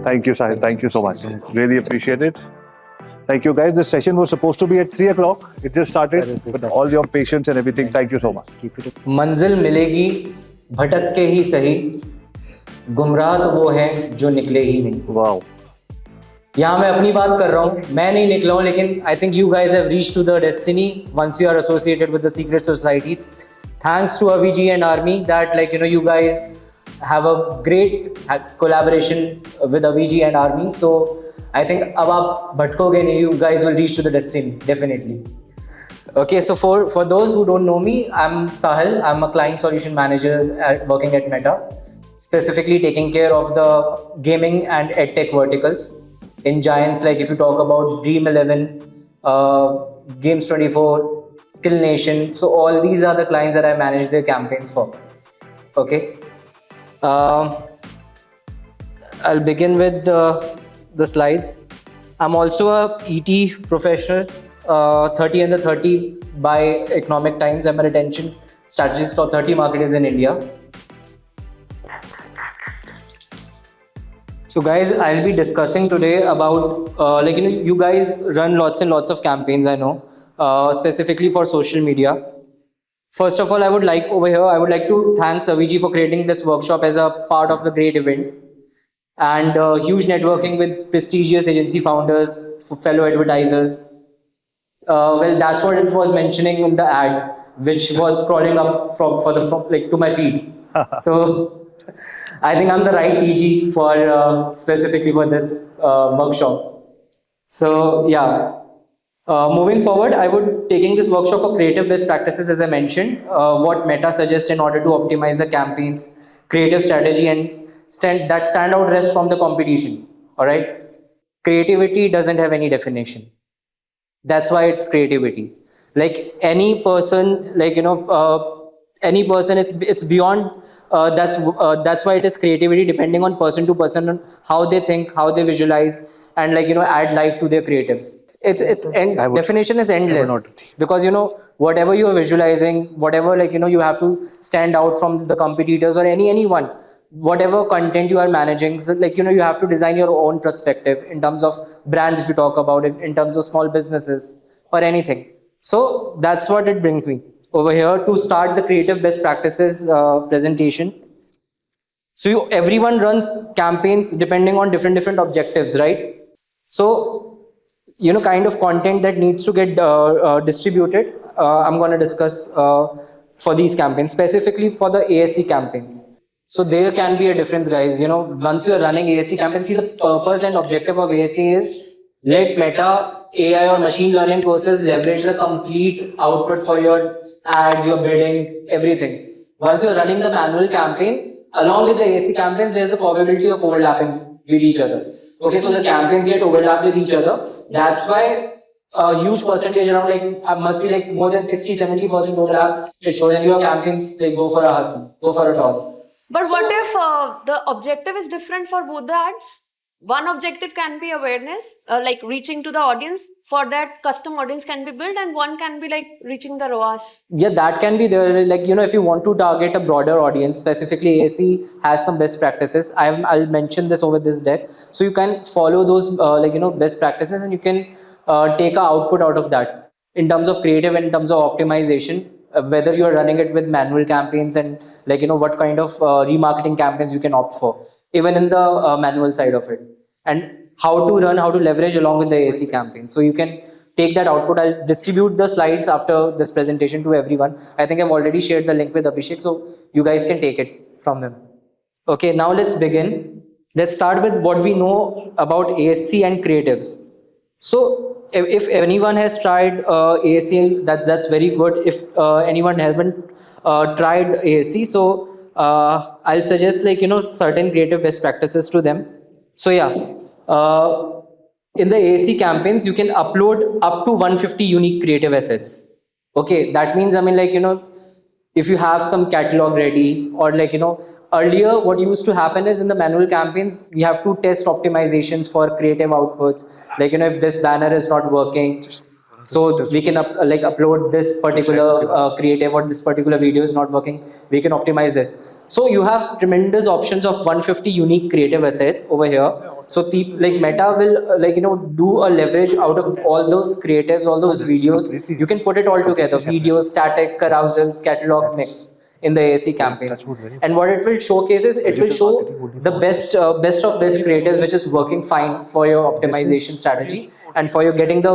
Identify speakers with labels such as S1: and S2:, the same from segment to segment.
S1: Thank you, Sahil. Thank you so much. Really appreciate it. Thank you, guys. This session was supposed to be at 3 o'clock. It just started. With all your patience and everything, thank you so much.
S2: मंजिल मिलेगी भटक के ही सही, गुमराह तो वो है जो निकले ही नहीं.
S1: Wow.
S2: यहाँ मैं अपनी बात कर रहा हूँ, मैं नहीं निकला हूँ, लेकिन I think you guys have reached to the destiny once you are associated with the secret society. Thanks to Aviji and Army that you guys have a great collaboration with Aviji and Army. So I think अब आप भटकोगे नहीं, you guys will reach to the destiny definitely. Okay, so for those who don't know me, I'm Sahil. I'm a client solution manager working at Meta, specifically taking care of the gaming and edtech verticals in giants like if you talk about Dream 11, Games 24, Skill Nation. So all these are the clients that I manage their campaigns for. Okay, I'll begin with the slides. I'm also a ET professional, 30 under 30 by Economic Times. I'm a retention strategist for 30 marketers in India. So guys, I'll be discussing today about, you guys run lots and lots of campaigns, I know, specifically for social media. First of all, I would like to thank Aviji for creating this workshop as a part of the great event, and huge networking with prestigious agency founders, fellow advertisers. Well, that's what it was mentioning in the ad, which was scrolling up from to my feed. So I think I'm the right TG for specifically for this workshop. So yeah, moving forward, I would taking this workshop for creative best practices, as I mentioned, what Meta suggests in order to optimize the campaigns, creative strategy, and stand out rest from the competition. All right, creativity doesn't have any definition. That's why it's creativity. Like any person, any person, it's beyond. That's why it is creativity, depending on person to person, on how they think, how they visualize, and add life to their creatives. Definition is endless, because whatever you are visualizing, whatever you have to stand out from the competitors or anyone, whatever content you are managing. So you have to design your own perspective in terms of brands, if you talk about it, in terms of small businesses or anything. So that's what it brings me over here to start the creative best practices presentation. So everyone runs campaigns depending on different objectives, right? So kind of content that needs to get distributed, I'm going to discuss for these campaigns, specifically for the ASC campaigns. So there can be a difference, guys. Once you are running ASC campaigns, see, the purpose and objective of ASC is let Meta, AI or machine learning courses leverage the complete output for your ads, your biddings, everything. Once you're running the manual campaign, along with the ASC campaigns, there's a probability of overlapping with each other. Okay, so the campaigns get overlapped with each other. That's why a huge percentage, around must be more than 60-70% overlap. It shows, and your campaigns go for a hustle, go for a toss.
S3: But what if the objective is different for both the ads? One objective can be awareness, reaching to the audience. For that, custom audience can be built, and one can be reaching the ROAS. Yeah, that can be there. If you want to target a broader audience, specifically ASC has some best practices. I'll mention this over this deck, so you can follow those best practices, and you can take an output out of that in terms of creative, in terms of optimization. Whether you are running it with manual campaigns and what kind of remarketing campaigns you can opt for, even in the manual side of it, and how to leverage along with the ASC campaign. So you can take that output. I'll distribute the slides after this presentation to everyone. I think I've already shared the link with Abhishek, so you guys can take it from him. Okay, now let's begin. Let's start with what we know about ASC and creatives. So if anyone has tried ASC, that's very good. If anyone hasn't tried ASC, so I'll suggest certain creative best practices to them. So yeah, in the ASC campaigns, you can upload up to 150 unique creative assets. Okay, that means if you have some catalog ready, or earlier what used to happen is in the manual campaigns, we have to test optimizations for creative outputs. If this banner is not working,
S2: So we can upload this particular creative, or this particular video is not working. We can optimize this. So you have tremendous options of 150 unique creative assets over here. So Meta will do a leverage out of all those creatives, all those videos. You can put it all together: videos, static, carousels, catalog, mix in the ASC campaign. And what it will showcase is it will show the best of best creatives, which is working fine for your optimization strategy and for your getting the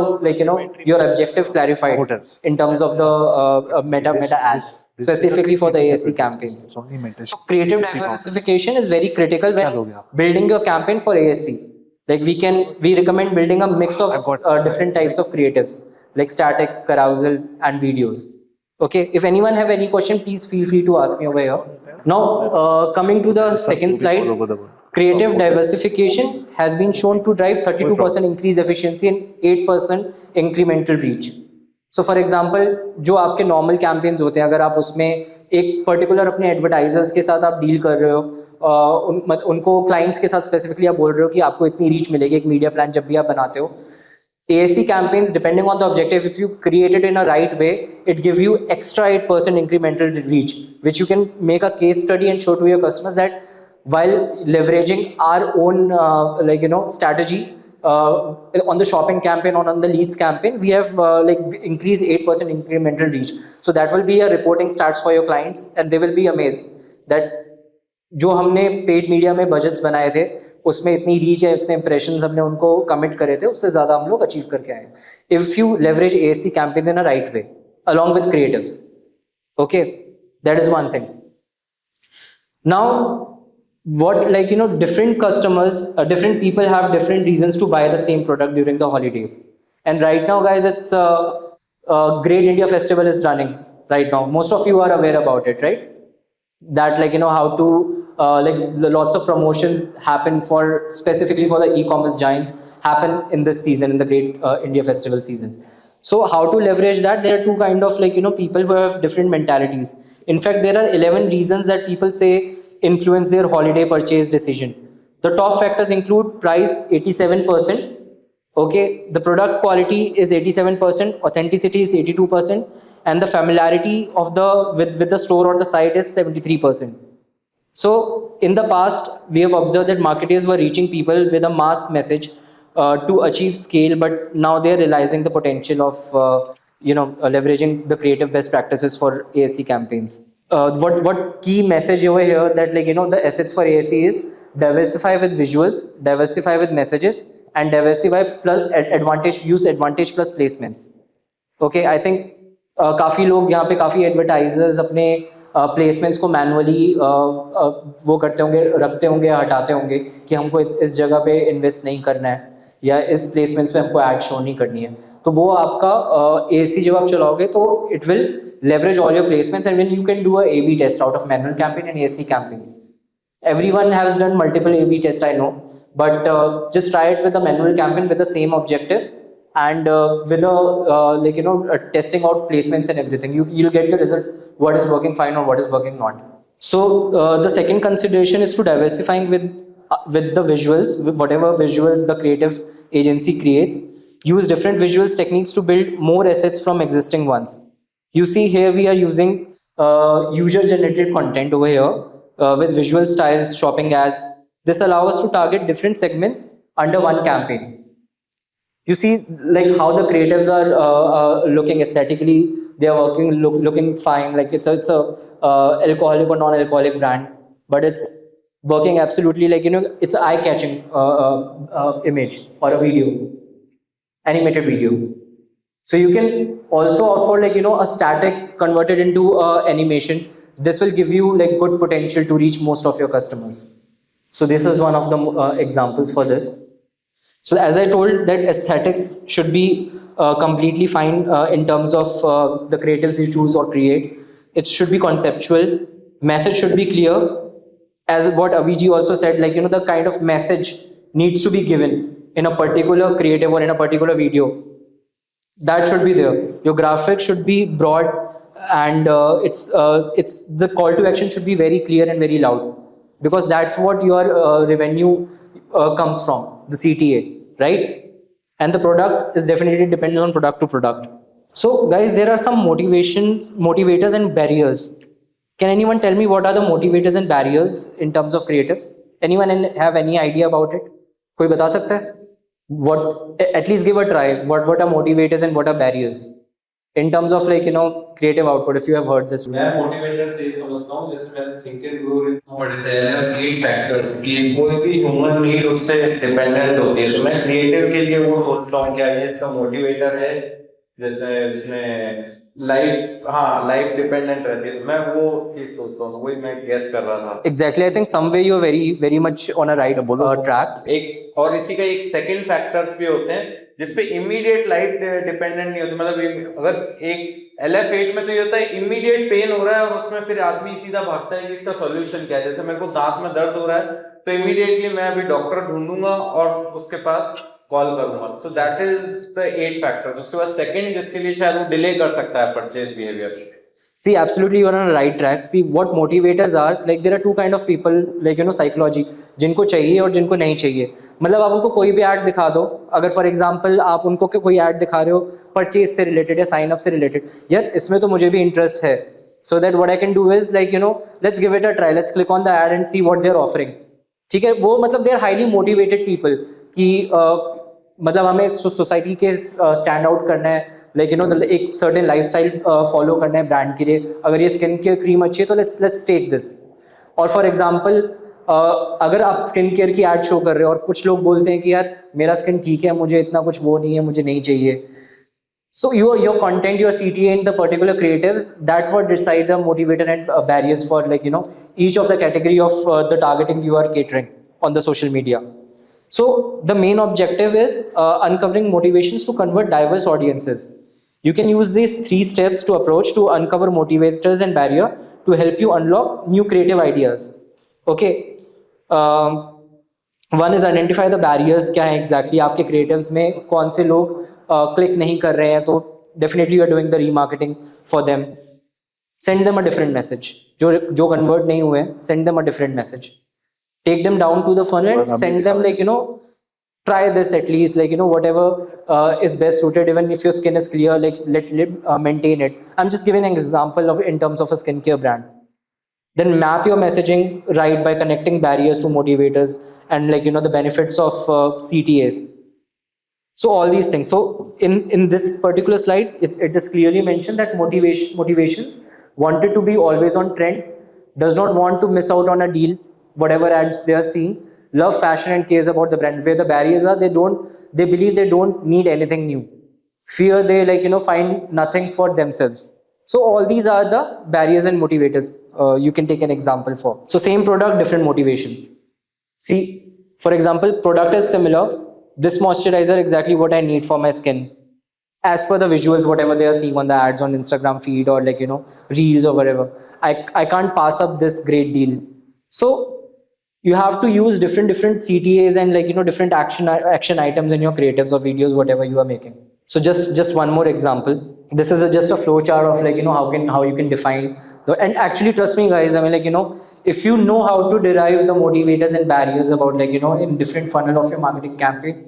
S2: your objective clarified in terms of the meta ads, specifically for the ASC campaigns. So creative diversification is very critical when building your campaign for ASC. We recommend building a mix of different types of creatives, like static, carousel, and videos. Okay, if anyone have any question, please feel free to ask me over here. Now, coming to the second slide, creative diversification has been shown to drive 32% increase efficiency and 8% incremental reach. So for example, जो आपके normal campaigns होते हैं, अगर आप उसमें एक particular अपने advertisers के साथ आप deal कर रहे हो, उनको clients के साथ specifically आप बोल रहे हो कि आपको इतनी reach मिलेगी एक media plan जब भी आप बनाते हो. ASC campaigns, depending on the objective, if you create it in a right way, it gives you extra 8% incremental reach, which you can make a case study and show to your customers that while leveraging our own strategy on the shopping campaign or on the leads campaign, we have increased 8% incremental reach. So that will be a reporting stats for your clients, and they will be amazed that जो हमने paid media में budgets बनाए थे उसमें इतनी reach है, इतने impressions हमने उनको कमिट करे थे, उससे ज़्यादा हम लोग अचीव करके आए. If you leverage ASC campaign in a right way along with creatives, okay, that is one thing. Now what different customers, different people have different reasons to buy the same product during the holidays. And right now guys, it's Great India Festival is running right now. Most of you are aware about it, right? That how to lots of promotions happen for specifically for the e-commerce giants happen in this season, in the Great India Festival season. So how to leverage that? There are two kind of people who have different mentalities. In fact, there are 11 reasons that people say influence their holiday purchase decision. The top factors include price, 87%. Okay, the product quality is 87%, authenticity is 82%, and the familiarity of with the store or the site is 73%. So in the past, we have observed that marketers were reaching people with a mass message to achieve scale, but now they are realizing the potential of leveraging the creative best practices for ASC campaigns. What key message over here that the assets for ASC is diversify with visuals, diversify with messages, and diversify plus advantage plus placements. Okay, I think काफ़ी लोग यहाँ पे काफ़ी advertisers अपने placements को manually वो करते होंगे, रखते होंगे, हटाते होंगे कि हमको इस जगह पे इन्वेस्ट नहीं करना है या इस प्लेसमेंट्स में हमको ऐड शो नहीं करनी है. तो वो आपका ASC जब आप चलाओगे तो it will leverage all your placements, and when you can do a A/B test out of manual campaign and ASC campaigns. Everyone has done multiple A/B tests, I know, but just try it with a manual campaign with the same objective and with a testing out placements and everything. You'll get the results, what is working fine or what is working not. So the second consideration is to diversifying with the visuals, with whatever visuals the creative agency creates. Use different visuals techniques to build more assets from existing ones. You see here we are using user generated content over here with visual styles, shopping ads. This allows us to target different segments under one campaign. You see how the creatives are looking aesthetically, they are working looking fine, like it's a alcoholic or non-alcoholic brand, but it's working absolutely it's an eye-catching image or a video, animated video. So you can also offer a static converted into animation. This will give you good potential to reach most of your customers. So this is one of the examples for this. So as I told that aesthetics should be completely fine in terms of the creatives you choose or create. It should be conceptual. Message should be clear. As what Aviji also said, the kind of message needs to be given in a particular creative or in a particular video. That should be there. Your graphics should be broad, and it's the call to action should be very clear and very loud, because that's what your revenue comes from, the CTA, right? and the product is definitely depends on product to product. So guys, there are some motivators and barriers. Can anyone tell me what are the motivators and barriers in terms of creatives? Anyone have any idea about it? कोई बता सकता है? What, at least give a try. What are motivators and what are barriers in terms of like creative output? If you have heard this.
S4: मैं motivator से समझता हूँ, जैसे मैं think and grow is not 8 factors की कोई भी human need उससे डिपेंडेंट होती है, तो मैं क्रिएटिव के लिए वो सोचता हूँ क्या ये इसका मोटिवेटर है, जैसे उसमें लाइफ डिपेंडेंट रहती है, तो मैं वो चीज सोचता हूँ, वही मैं गेस कर रहा था.
S2: Exactly, I think somewhere you're very much on a right track.
S4: एक और इसी का एक सेकंड फैक्टर्स भी होते हैं जिसपे इमीडिएट लाइफ डिपेंडेंट नहीं होती. मतलब अगर एक LF8 में तो ये होता है इमीडिएट पेन हो रहा है और उसमें फिर आदमी सीधा भागता है कि इसका सॉल्यूशन क्या है. जैसे मेरे को दांत में दर्द हो रहा है तो इमीडिएटली मैं अभी डॉक्टर ढूंढूंगा और उसके पास कॉल करूंगा. So that is the 8 factors. उसके बाद सेकंड जिसके लिए शायद वो डिले कर सकता है purchase behaviour.
S2: See, absolutely, you're on the right track. See, what motivators are, like there are two kind of people, like psychology, जिनको चाहिए और जिनको नहीं चाहिए. मतलब आप उनको कोई भी ऐड दिखा दो, अगर फॉर एग्जांपल आप उनको कोई ऐड दिखा रहे हो परचेज से रिलेटेड या साइन अप से रिलेटेड, यार इसमें तो मुझे भी इंटरेस्ट है, so that what I can do is like let's give it a try, let's click on the ad and see what they're offering. ठीक है, वो मतलब they are highly motivated people कि मतलब हमें सोसाइटी के स्टैंड आउट करना है, लाइक एक सर्टेन लाइफस्टाइल फॉलो करना है ब्रांड के लिए. अगर ये स्किन केयर क्रीम अच्छी है तो लेट्स टेक दिस. और फॉर एग्जांपल अगर आप स्किन केयर की एड शो कर रहे हो और कुछ लोग बोलते हैं कि यार मेरा स्किन ठीक है, मुझे इतना कुछ वो नहीं है, मुझे नहीं चाहिए. So your content, your CTA and the particular creatives, that's what decide the motivator and barriers for each of the category of the targeting you are catering on the social media. So the main objective is uncovering motivations to convert diverse audiences. You can use these 3 steps to approach to uncover motivators and barrier to help you unlock new creative ideas. Okay. One is identify the barriers. क्या है exactly आपके creatives में कौन से लोग click नहीं कर रहे हैं, तो definitely you are doing the remarketing for them. Send them a different message. जो convert नहीं हुए, send them a different message. Take them down to the funnel and send them try this at least, whatever is best suited. Even if your skin is clear, let maintain it. I'm just giving an example of in terms of a skincare brand. Then map your messaging right by connecting barriers to motivators and the benefits of CTAs. So all these things. So in this particular slide, it is clearly mentioned that motivations wanted to be always on trend, does not want to miss out on a deal, whatever ads they are seeing, love fashion and cares about the brand. Where the barriers are, they believe they don't need anything new. Fear they find nothing for themselves. So all these are the barriers and motivators you can take an example for. So same product, different motivations. See, for example, product is similar. This moisturizer exactly what I need for my skin, as per the visuals, whatever they are seeing on the ads on Instagram feed or reels or whatever. I can't pass up this great deal. So you have to use different CTAs and different action items in your creatives or videos, whatever you are making. So just one more example. This is just a flow chart of how you can define and actually trust me guys, I mean if you know how to derive the motivators and barriers about in different funnel of your marketing campaign,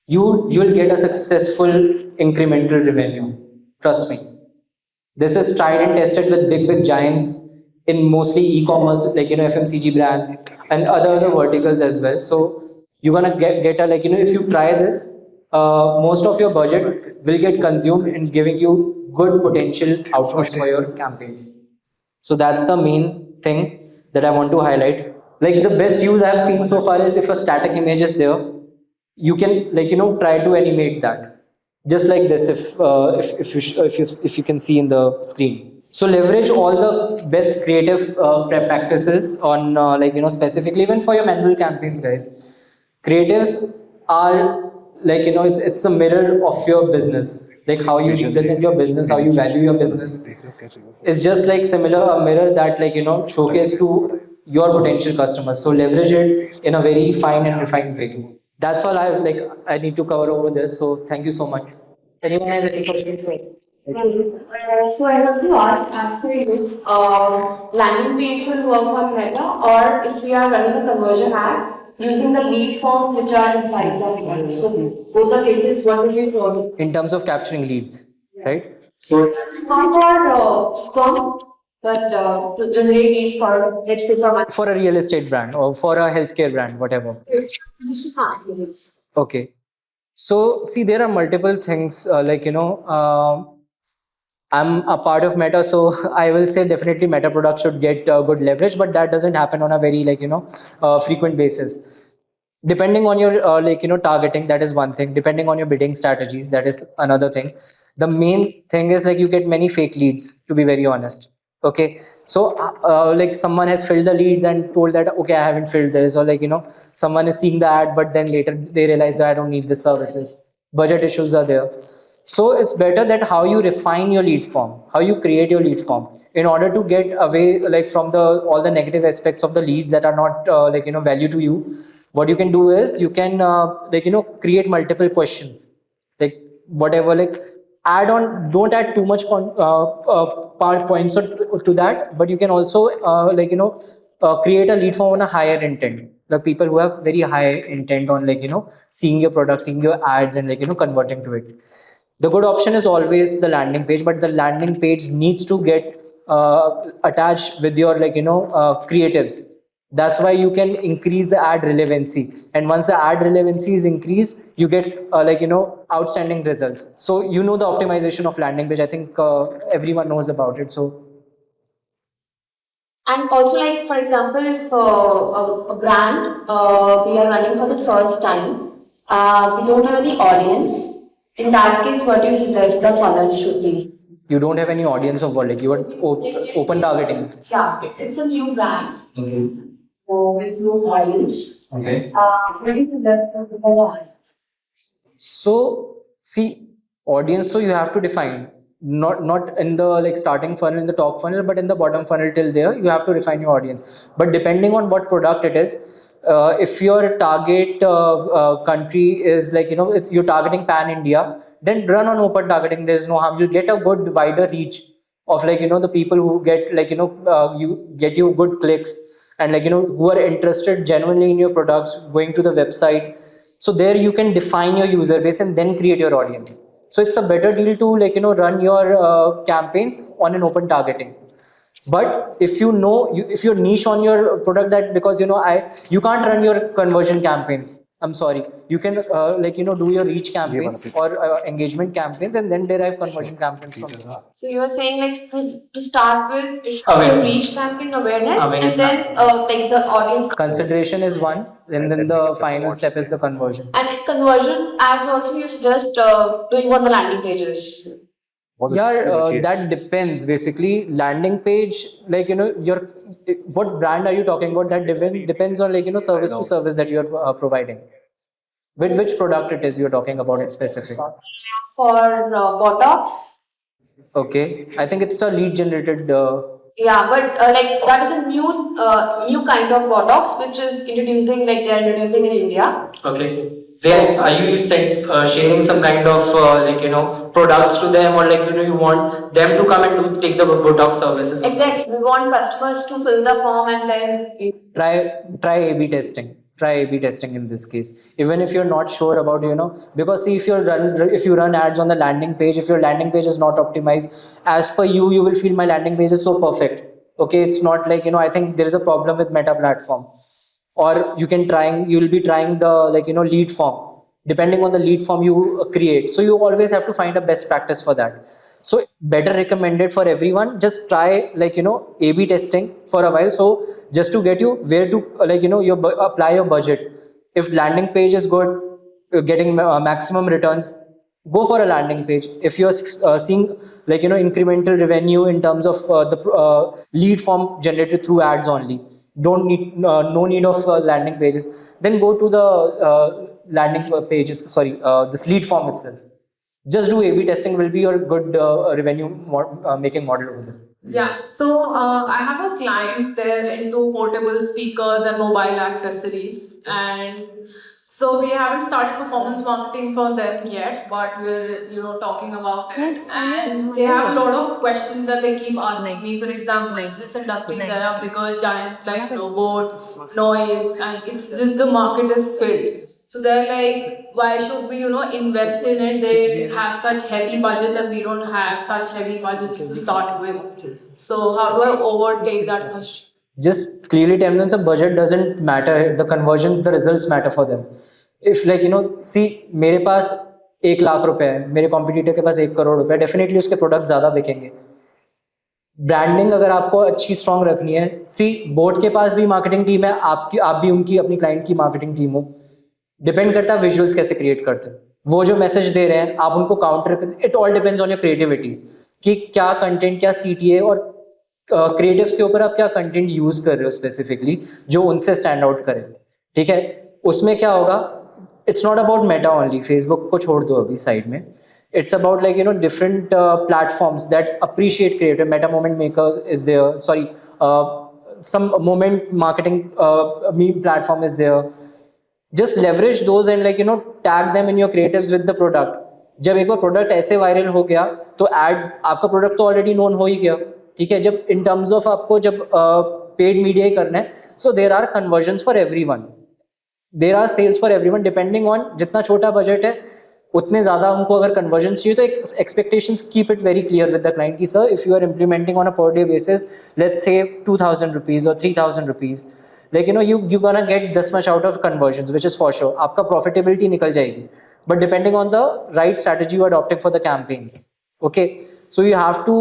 S2: you'll get a successful incremental revenue. Trust me. This is tried and tested with big giants in mostly e-commerce, FMCG brands and other verticals as well. So you're gonna get if you try this, most of your budget will get consumed in giving you good potential outcomes for your campaigns. So that's the main thing that I want to highlight. The best use I've seen so far is if a static image is there, you can try to animate that, just like this. If you can see in the screen. So leverage all the best creative practices on specifically even for your manual campaigns, guys. Creatives are it's a mirror of your business. How you represent your business, how you value your business. It's just similar a mirror that showcase to your potential customers. So leverage it in a very fine and refined way. That's all I need to cover over this. So thank you so much. Anyone has any questions?
S3: So I want to ask, as per you, landing page will work on Meta, or if we are running a conversion ad, using the lead forms which are inside the product. So both the cases, what will be process?
S2: In terms of capturing leads, right?
S3: Not for e-com, but to generate leads for, let's say,
S2: For a real estate brand or for a healthcare brand, whatever. Okay. So see, there are multiple things I'm a part of Meta, so I will say definitely Meta products should get good leverage, but that doesn't happen on a very frequent basis. Depending on your targeting, that is one thing. Depending on your bidding strategies, that is another thing. The main thing is like you get many fake leads, to be very honest. Okay, so like someone has filled the leads and told that okay, I haven't filled this, or someone is seeing the ad, but then later they realize that I don't need the services. Budget issues are there. So it's better that how you refine your lead form, how you create your lead form in order to get away from the all the negative aspects of the leads that are not value to you. What you can do is you can create multiple questions, like whatever, add on, don't add too much points to that, but you can also create a lead form on a higher intent, like people who have very high intent on seeing your product, seeing your ads, and converting to it. The good option is always the landing page, but the landing page needs to get attached with your creatives. That's why you can increase the ad relevancy, and once the ad relevancy is increased, you get outstanding results. So the optimization of landing page, I think everyone knows about it. So
S3: and also, like for example, if a brand we are running for the first time, we don't have any audience. In that case, what do you suggest the funnel should be?
S2: you don't have any audience of what, you are open targeting.
S3: Yeah, it's a new brand.
S2: Okay.
S3: So there's no audience.
S2: Okay.
S3: What do you suggest for the funnel?
S2: So see, audience, so you have to define, not in the starting funnel, in the top funnel, but in the bottom funnel till there, you have to define your audience. But depending on what product it is, if your target country is if you're targeting pan India, then run on open targeting. There's no harm. You'll get a good wider reach of the people who get you get you good clicks, and who are interested genuinely in your products, going to the website. So there you can define your user base and then create your audience. So it's a better deal to run your campaigns on an open targeting. But if if you're niche on your product, that because you can't run your conversion campaigns, I'm sorry, you can do your reach campaigns or engagement campaigns, and then derive conversion campaigns from there.
S3: So you were saying to start with, it should be
S2: Awareness.
S3: reach campaign awareness,
S2: Awareness.
S3: and then take the audience.
S2: Consideration is one, and then the final step is the conversion.
S3: And in conversion ads also you suggest doing on the landing pages.
S2: Yeah, that depends. Basically, landing page, your what brand are you talking about? That depends on service to service that you're providing. With which product it is you're talking about it specific?
S3: For Botox.
S2: Okay, I think it's the lead generated.
S3: Yeah, but that is a new kind of Botox which is introducing, they are introducing in India.
S2: Okay. There are you sharing some kind of products to them, or you want them to come and take the Botox services?
S3: Exactly. We want customers to fill the form and then
S2: try A/B testing. Try A/B testing in this case. Even if you're not sure about because see, if you run ads on the landing page, if your landing page is not optimized as per you will feel my landing page is so perfect. Okay, it's not I think there is a problem with Meta platform. Or you'll be trying the lead form. Depending on the lead form you create, so you always have to find a best practice for that. So better recommended for everyone, just try A/B testing for a while, so just to get you where to apply your budget. If landing page is good, getting maximum returns, go for a landing page. If you're seeing incremental revenue in terms of the lead form generated through ads only, don't need no need of landing pages, then go to the landing page, this lead form itself. Just do A/B testing, will be your good revenue making model over there.
S5: Yeah, so I have a client, they're into portable speakers and mobile accessories, and So we haven't started performance marketing for them yet, but we're talking about it. And they have a lot of questions that they keep asking me. For example, in this industry there are bigger giants like Flowboard, Noise, and it's just the market is filled. So they're like, why should we, invest in it? They have such heavy budgets and we don't have such heavy budgets to start with. So how do I overtake that question?
S2: Just clearly tell them the budget doesn't matter, the conversions, the results matter for them. If see, मेरे पास 1 लाख रुपए है, मेरे competitor के पास 1 करोड़ रुपए, definitely उसके product ज़्यादा बिकेंगे. Branding अगर आपको अच्छी स्ट्रॉन्ग रखनी है, सी बोर्ड के पास भी मार्केटिंग टीम है, आप भी उनकी अपनी क्लाइंट की मार्केटिंग टीम हो. डिपेंड करता है विजुअल्स कैसे क्रिएट करते हैं, वो जो मैसेज दे रहे हैं आप उनको counter, it all depends on your creativity कि क्या कंटेंट, क्या CTA और क्रिएटिव्स के ऊपर आप क्या कंटेंट यूज कर रहे हो स्पेसिफिकली जो उनसे स्टैंड आउट करे. ठीक है, उसमें क्या होगा, it's not about Meta only, Facebook को छोड़ दो अभी साइड में. It's about different platforms that appreciate creative. Meta moment makers is there, sorry some moment marketing meme platform is there. Just leverage those and tag them in your creatives with the product. जब एक बार product ऐसे viral हो गया तो ads, आपका product तो already known हो ही गया. ठीक है, जब इन टर्म्स ऑफ आपको जब पेड मीडिया ही करना है, so there are conversions for everyone, there are sales for everyone, depending on जितना छोटा बजट है उतने ज़्यादा उनको अगर कन्वर्जन चाहिए तो एक expectations keep it very clear with the client कि sir if you are implementing on a per day basis, let's say 2000 rupees और 3000 रुपीज़, लेकिन you gonna get this much out of conversion which is for sure. आपका profitability निकल जाएगी, but depending on the right strategy you adopting for the campaigns. Okay, so you have to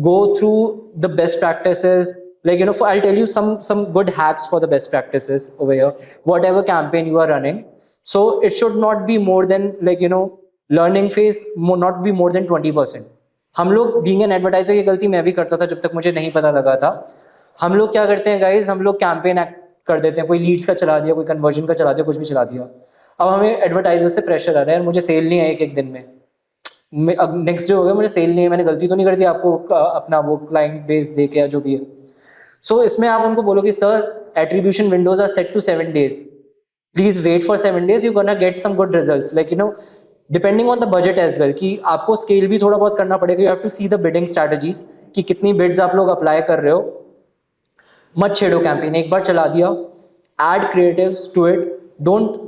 S2: go through the best practices, I'll tell you some good hacks for the best practices over here. Whatever campaign you are running, so it should not be more than learning phase, not be more than 20%. हम लोग being an advertiser, ये गलती मैं भी करता था जब तक मुझे नहीं पता लगा था. हम लोग क्या करते हैं गाइज, हम लोग कैंपेन एक्ट कर देते हैं, कोई लीड्स का चला दिया, कोई कन्वर्जन का चला दिया, कुछ भी चला दिया. अब हमें एडवर्टाइजर से प्रेशर आ रहा है, मुझे सेल नहीं है एक दिन में, अब नेक्स्ट डे हो गया मुझे सेल नहीं है, मैंने गलती तो नहीं कर दी आपको अपना वो क्लाइंट बेस दे के या जो भी है. सो इसमें आप उनको बोलो कि sir attribution windows are set to 7 days, please wait for 7 days, you gonna get some good results. Depending on the budget as well, कि आपको स्केल भी थोड़ा बहुत करना पड़ेगा. You have to see the bidding strategies कि कितनी beads आप लोग अप्लाई कर रहे हो. मत छेड़ो कैंपेन, एक बार चला दिया, ad creatives to it, don't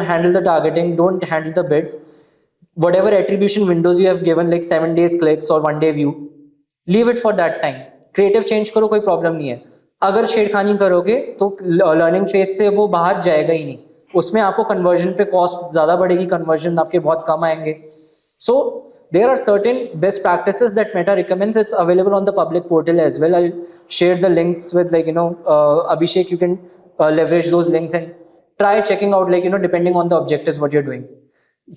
S2: handle the targeting, don't handle the bids. Whatever attribution windows you have given, like 7 days clicks or 1 day view, leave it for that time. Creative change करो, कोई problem नहीं है. अगर छेड़खानी करोगे तो learning phase से वो बाहर जाएगा ही नहीं, उसमें आपको कन्वर्जन पे कॉस्ट ज़्यादा बढ़ेगी, कन्वर्जन आपके बहुत कम आएंगे. So there are certain best practices that Meta recommends. It's available on the public portal as well. I'll share the links with Abhishek. You can leverage those links and try checking out depending on the objectives what you're doing.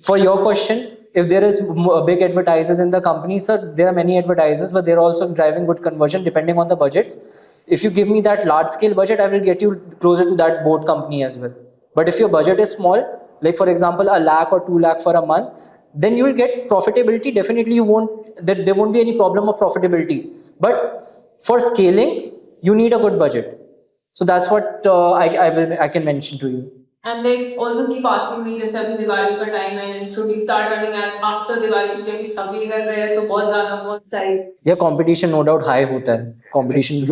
S2: For your question, if there is big advertisers in the company, sir, there are many advertisers, but they're also driving good conversion depending on the budgets. If you give me that large scale budget, I will get you closer to that board company as well. But if your budget is small, like for example, 1 lakh or 2 lakh for a month, then you will get profitability. Definitely there won't be any problem of profitability. But for scaling, you need a good budget. So that's what I can mention to you.
S5: And also keep asking me, जैसे अभी दिवाली का time है, should we start running after Diwali, क्योंकि सभी कर रहे हैं तो बहुत ज़्यादा बहुत time.
S2: Yeah, competition no doubt high होता है. Competition,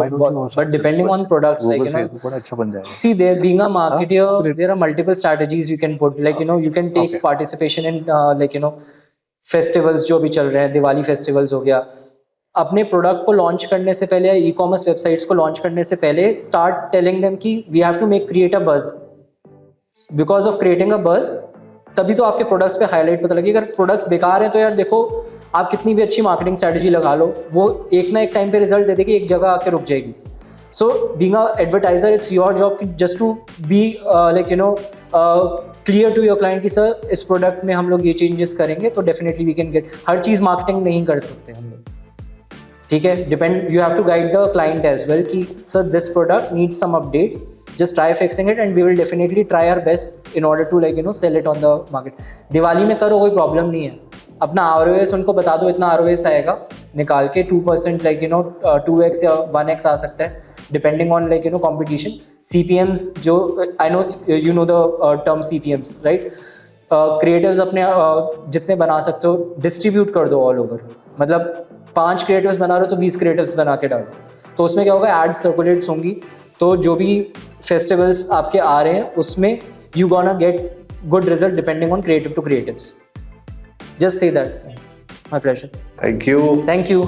S2: but depending on products,
S1: अच्छा बन जाएगा.
S2: See, there being a marketer, there are multiple strategies you can put. You can take participation in festivals जो भी चल रहे हैं, दिवाली फेस्टिवल्स हो गया. अपने प्रोडक्ट को लॉन्च करने से पहले, ई कॉमर्स वेबसाइट्स को लॉन्च करने से पहले स्टार्ट टेलिंग देम कि we have to create a buzz. Because of creating a buzz, तभी तो आपके प्रोडक्ट्स पे हाईलाइट पता लगे. अगर प्रोडक्ट्स बेकार हैं तो यार देखो, आप कितनी भी अच्छी मार्केटिंग स्ट्रैटेजी लगा लो, वो एक ना एक टाइम पे रिजल्ट दे देगी, एक जगह आके रुक जाएगी. So being a advertiser, it's your job just to be clear to your client कि सर इस प्रोडक्ट में हम लोग ये चेंजेस करेंगे तो डेफिनेटली वी कैन गेट. हर चीज़ मार्केटिंग नहीं कर सकते हम लोग. ठीक है, depend, you have to guide the client as well कि sir this product needs some updates, just try fixing it and we will definitely try our best in order to sell it on the market. Diwali में करो, कोई problem नहीं है. अपना ROAS उनको बता दो, इतना ROAS आएगा, निकाल के 2% 2x या 1x आ सकता है. depending on like competition. CPMs जो I know you know the term CPMs, right? Creatives अपने जितने बना सकते हो distribute कर दो all over. मतलब 5 creatives बना रहे हो तो 20 creatives बना के डालो. तो उसमें क्या होगा, ads circulates होंगी, तो जो भी festivals आपके आ रहे हैं उसमें you gonna get good result depending on creative to creatives. Just say that. My pleasure.
S1: Thank you.
S2: Thank you.